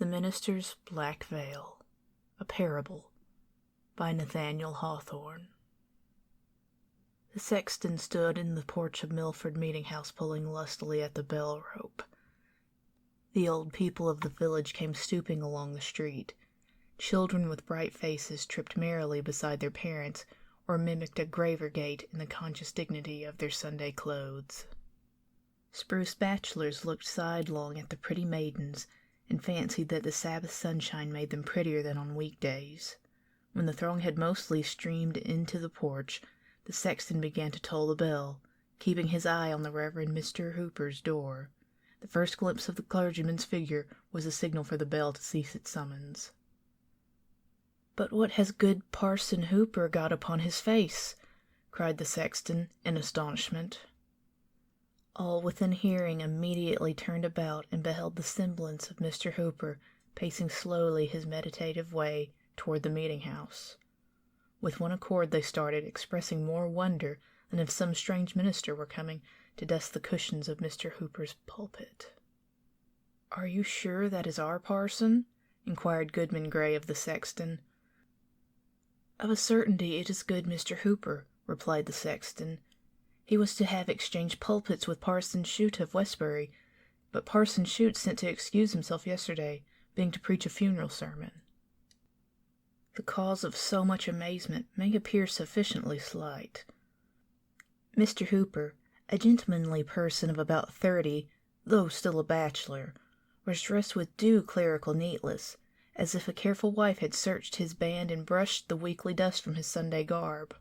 The Minister's Black Veil, a Parable, by Nathaniel Hawthorne. The sexton stood in the porch of Milford Meeting House pulling lustily at the bell rope. The old people of the village came stooping along the street. Children with bright faces tripped merrily beside their parents or mimicked a graver gait in the conscious dignity of their Sunday clothes. Spruce bachelors looked sidelong at the pretty maidens and fancied that the Sabbath sunshine made them prettier than on weekdays. When the throng had mostly streamed into the porch, the sexton began to toll the bell, keeping his eye on the Reverend Mr. Hooper's door. The first glimpse of the clergyman's figure was a signal for the bell to cease its summons. "But what has good Parson Hooper got upon his face?" cried the sexton in astonishment. All within hearing immediately turned about and beheld the semblance of Mr. Hooper pacing slowly his meditative way toward the meeting-house. With one accord they started, expressing more wonder than if some strange minister were coming to dust the cushions of Mr. Hooper's pulpit. "Are you sure that is our parson?" inquired Goodman Gray of the sexton. "Of a certainty it is good Mr. Hooper," replied the sexton. "He was to have exchanged pulpits with Parson Shute of Westbury, but Parson Shute sent to excuse himself yesterday, being to preach a funeral sermon." The cause of so much amazement may appear sufficiently slight. Mr. Hooper, a gentlemanly person of about 30, though still a bachelor, was dressed with due clerical neatness, as if a careful wife had searched his band and brushed the weekly dust from his Sunday garb.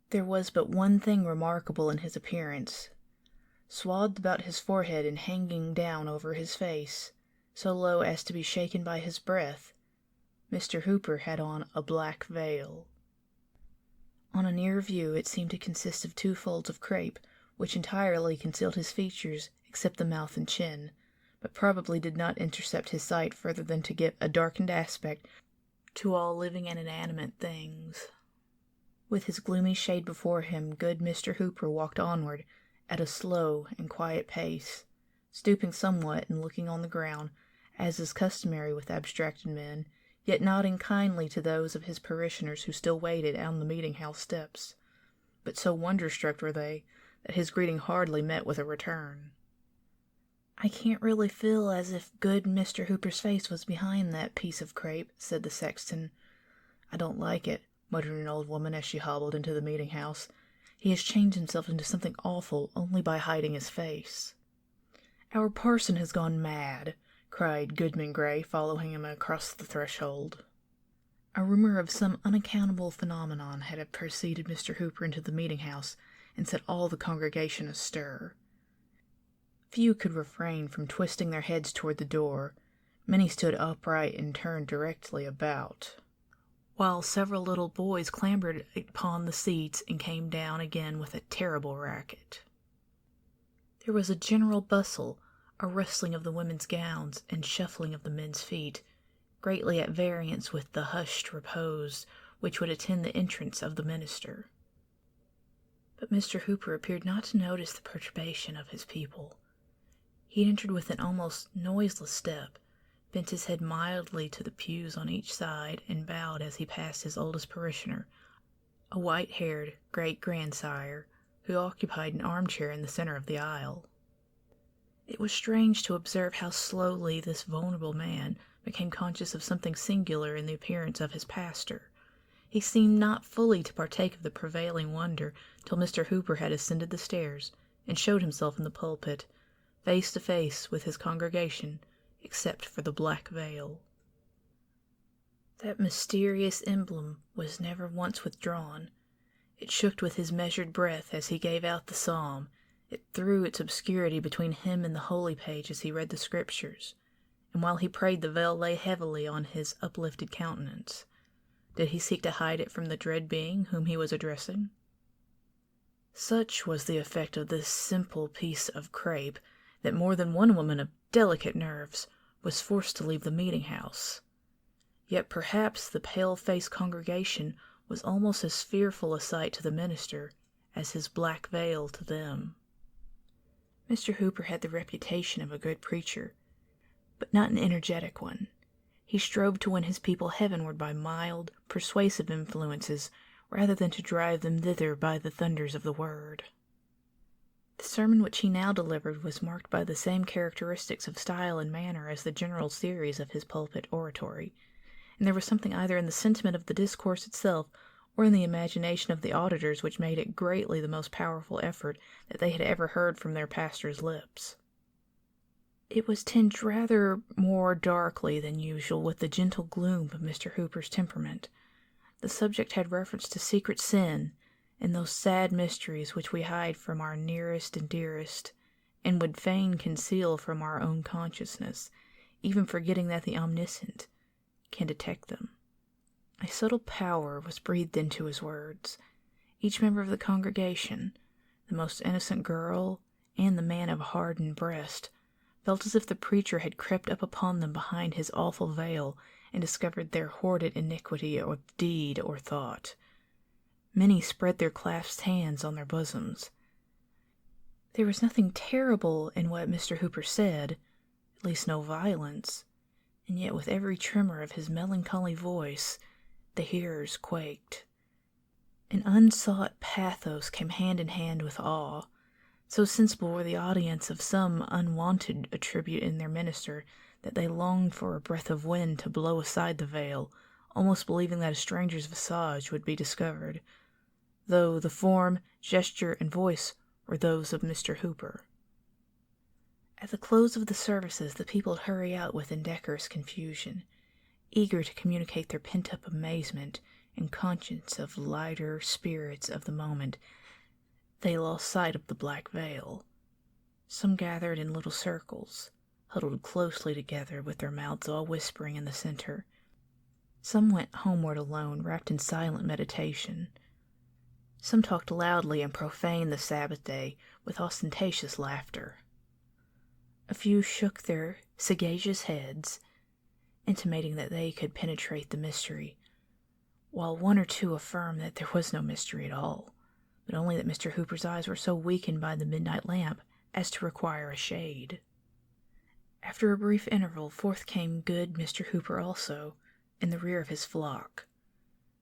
There was but one thing remarkable in his appearance. Swathed about his forehead and hanging down over his face, so low as to be shaken by his breath, Mr. Hooper had on a black veil. On a near view it seemed to consist of 2 folds of crape, which entirely concealed his features except the mouth and chin, but probably did not intercept his sight further than to give a darkened aspect to all living and inanimate things. With his gloomy shade before him, good Mr. Hooper walked onward at a slow and quiet pace, stooping somewhat and looking on the ground, as is customary with abstracted men, yet nodding kindly to those of his parishioners who still waited on the meeting-house steps. But so wonder-struck were they that his greeting hardly met with a return. "I can't really feel as if good Mr. Hooper's face was behind that piece of crape," said the sexton. "I don't like it," muttered an old woman as she hobbled into the meeting-house. "He has changed himself into something awful only by hiding his face." "Our parson has gone mad," cried Goodman Gray, following him across the threshold. A rumor of some unaccountable phenomenon had preceded Mr. Hooper into the meeting-house and set all the congregation astir. Few could refrain from twisting their heads toward the door. Many stood upright and turned directly about, while several little boys clambered upon the seats and came down again with a terrible racket. There was a general bustle, a rustling of the women's gowns and shuffling of the men's feet, greatly at variance with the hushed repose which would attend the entrance of the minister. But Mr. Hooper appeared not to notice the perturbation of his people. He entered with an almost noiseless step, bent his head mildly to the pews on each side, and bowed as he passed his oldest parishioner, a white-haired great-grandsire, who occupied an armchair in the center of the aisle. It was strange to observe how slowly this venerable man became conscious of something singular in the appearance of his pastor. He seemed not fully to partake of the prevailing wonder till Mr. Hooper had ascended the stairs and showed himself in the pulpit, face to face with his congregation, except for the black veil. That mysterious emblem was never once withdrawn. It shook with his measured breath as he gave out the psalm. It threw its obscurity between him and the holy page as he read the Scriptures, and while he prayed the veil lay heavily on his uplifted countenance. Did he seek to hide it from the dread being whom he was addressing? Such was the effect of this simple piece of crape that more than one woman of delicate nerves was forced to leave the meeting-house. Yet perhaps the pale-faced congregation was almost as fearful a sight to the minister as his black veil to them. Mr. Hooper had the reputation of a good preacher. but not an energetic one. He strove to win his people heavenward by mild, persuasive influences, rather than to drive them thither by the thunders of the word. The sermon which he now delivered was marked by the same characteristics of style and manner as the general series of his pulpit oratory, and there was something either in the sentiment of the discourse itself or in the imagination of the auditors which made it greatly the most powerful effort that they had ever heard from their pastor's lips. It was tinged rather more darkly than usual with the gentle gloom of Mr. Hooper's temperament. The subject had reference to secret sin, and those sad mysteries which we hide from our nearest and dearest, and would fain conceal from our own consciousness, even forgetting that the Omniscient can detect them. A subtle power was breathed into his words. Each member of the congregation, the most innocent girl and the man of hardened breast, felt as if the preacher had crept up upon them behind his awful veil and discovered their hoarded iniquity of deed or thought. Many spread their clasped hands on their bosoms. There was nothing terrible in what Mr. Hooper said, at least no violence, and yet with every tremor of his melancholy voice, the hearers quaked. An unsought pathos came hand in hand with awe. So sensible were the audience of some unwanted attribute in their minister that they longed for a breath of wind to blow aside the veil, almost believing that a stranger's visage would be discovered, though the form, gesture, and voice were those of Mr. Hooper. At the close of the services, the people would hurry out with indecorous confusion, eager to communicate their pent-up amazement and conscience of lighter spirits of the moment. They lost sight of the black veil. Some gathered in little circles, huddled closely together with their mouths all whispering in the center. Some went homeward alone, wrapped in silent meditation. Some talked loudly and profaned the Sabbath day with ostentatious laughter. A few shook their sagacious heads, intimating that they could penetrate the mystery, while one or two affirmed that there was no mystery at all, but only that Mr. Hooper's eyes were so weakened by the midnight lamp as to require a shade. After a brief interval, forth came good Mr. Hooper also, in the rear of his flock.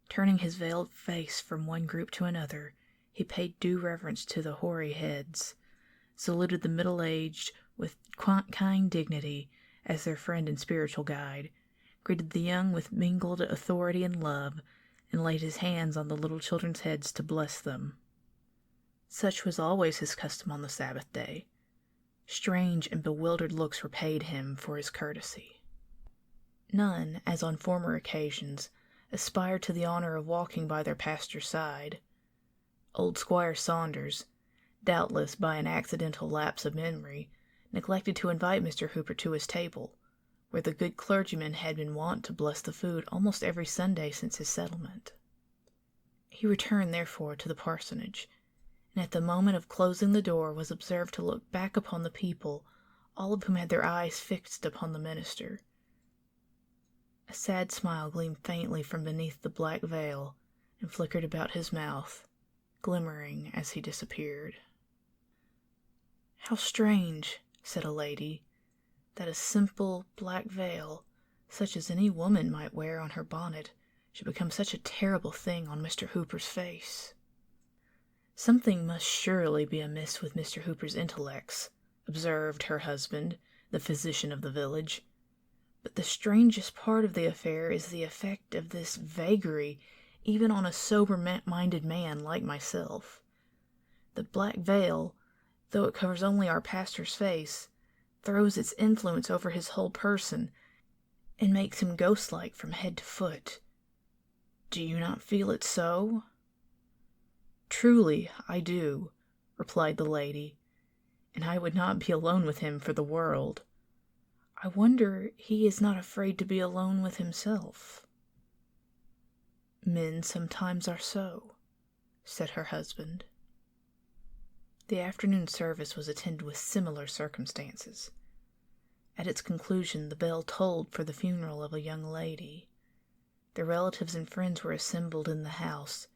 Turning his veiled face from one group to another, he paid due reverence to the hoary heads, saluted the middle-aged with kind dignity as their friend and spiritual guide, greeted the young with mingled authority and love, and laid his hands on the little children's heads to bless them. Such was always his custom on the Sabbath day. Strange and bewildered looks were paid him for his courtesy. None, as on former occasions, aspired to the honor of walking by their pastor's side. Old Squire Saunders, doubtless by an accidental lapse of memory, neglected to invite Mr. Hooper to his table, where the good clergyman had been wont to bless the food almost every Sunday since his settlement. He returned, therefore, to the parsonage, and at the moment of closing the door was observed to look back upon the people, all of whom had their eyes fixed upon the minister. A sad smile gleamed faintly from beneath the black veil and flickered about his mouth, glimmering as he disappeared. "How strange," said a lady, "that a simple black veil, such as any woman might wear on her bonnet, should become such a terrible thing on Mr. Hooper's face." "Something must surely be amiss with Mr. Hooper's intellects," observed her husband, the physician of the village. "But the strangest part of the affair is the effect of this vagary even on a sober-minded man like myself. The black veil, though it covers only our pastor's face, throws its influence over his whole person, and makes him ghost-like from head to foot. Do you not feel it so?" "Truly, I do," replied the lady, "and I would not be alone with him for the world. I wonder he is not afraid to be alone with himself." "Men sometimes are so," said her husband. The afternoon service was attended with similar circumstances. At its conclusion, the bell tolled for the funeral of a young lady. The relatives and friends were assembled in the house,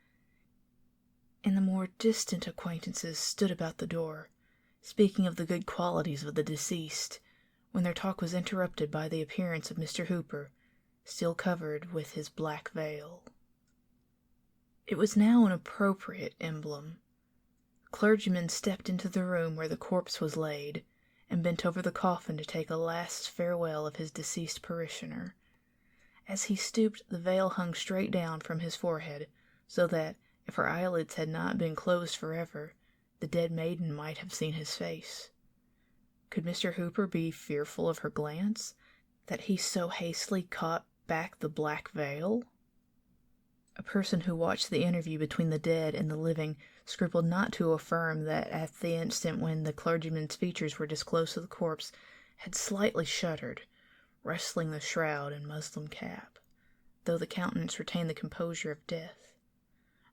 and the more distant acquaintances stood about the door, speaking of the good qualities of the deceased, when their talk was interrupted by the appearance of Mr. Hooper, still covered with his black veil. It was now an appropriate emblem. The clergyman stepped into the room where the corpse was laid, and bent over the coffin to take a last farewell of his deceased parishioner. As he stooped, the veil hung straight down from his forehead, so that, if her eyelids had not been closed forever, the dead maiden might have seen his face. Could Mr. Hooper be fearful of her glance, that he so hastily caught back the black veil? A person who watched the interview between the dead and the living scrupled not to affirm that at the instant when the clergyman's features were disclosed to the corpse, had slightly shuddered, rustling the shroud and muslin cap, though the countenance retained the composure of death.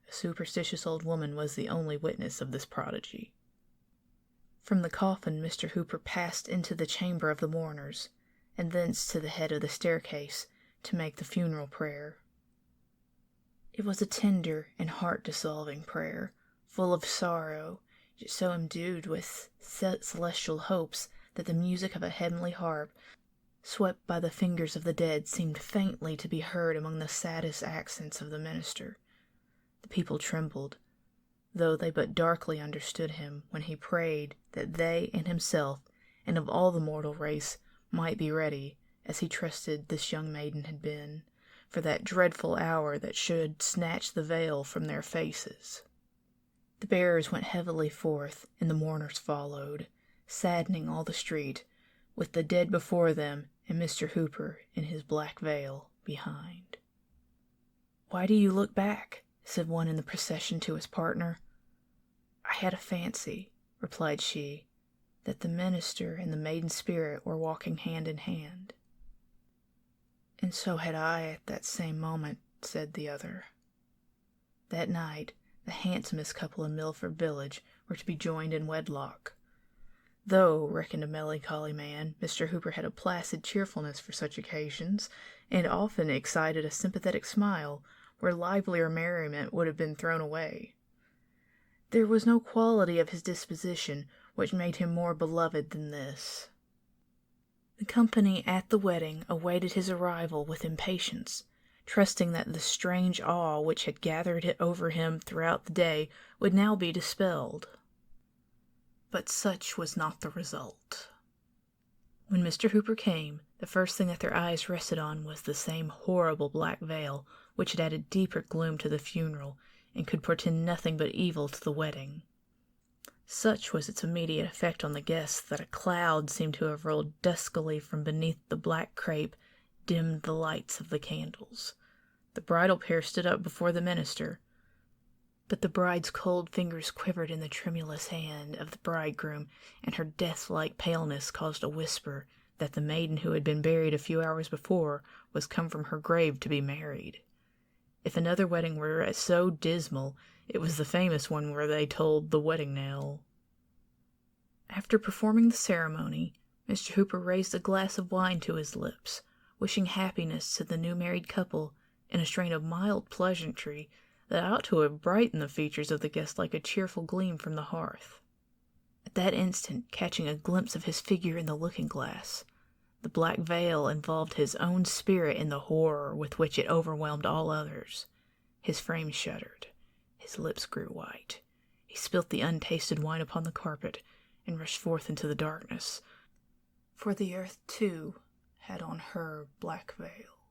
A superstitious old woman was the only witness of this prodigy. From the coffin Mr. Hooper passed into the chamber of the mourners, and thence to the head of the staircase, to make the funeral prayer. It was a tender and heart-dissolving prayer, full of sorrow, yet so imbued with celestial hopes that the music of a heavenly harp, swept by the fingers of the dead, seemed faintly to be heard among the saddest accents of the minister. The people trembled, though they but darkly understood him, when he prayed that they and himself, and of all the mortal race, might be ready, as he trusted this young maiden had been, for that dreadful hour that should snatch the veil from their faces. The bearers went heavily forth, and the mourners followed, saddening all the street, with the dead before them and Mr. Hooper in his black veil behind. "Why do you look back?" said one in the procession to his partner. "I had a fancy," replied she, "that the minister and the maiden spirit were walking hand in hand." "And so had I at that same moment," said the other. That night, the handsomest couple in Milford village were to be joined in wedlock. Though, reckoned a melancholy man, Mr. Hooper had a placid cheerfulness for such occasions, and often excited a sympathetic smile, where livelier merriment would have been thrown away. There was no quality of his disposition which made him more beloved than this. The company at the wedding awaited his arrival with impatience, trusting that the strange awe which had gathered over him throughout the day would now be dispelled. But such was not the result. When Mr. Hooper came, the first thing that their eyes rested on was the same horrible black veil, which had added deeper gloom to the funeral, and could portend nothing but evil to the wedding. Such was its immediate effect on the guests that a cloud seemed to have rolled duskily from beneath the black crape, dimmed the lights of the candles. The bridal pair stood up before the minister, but the bride's cold fingers quivered in the tremulous hand of the bridegroom, and her death-like paleness caused a whisper that the maiden who had been buried a few hours before was come from her grave to be married. If another wedding were so dismal, it was the famous one where they tolled the wedding knell. After performing the ceremony, Mr. Hooper raised a glass of wine to his lips, wishing happiness to the new-married couple in a strain of mild pleasantry that ought to have brightened the features of the guest like a cheerful gleam from the hearth. At that instant, catching a glimpse of his figure in the looking-glass, the black veil involved his own spirit in the horror with which it overwhelmed all others. His frame shuddered. His lips grew white. He spilt the untasted wine upon the carpet, and rushed forth into the darkness, for the earth, too, had on her black veil.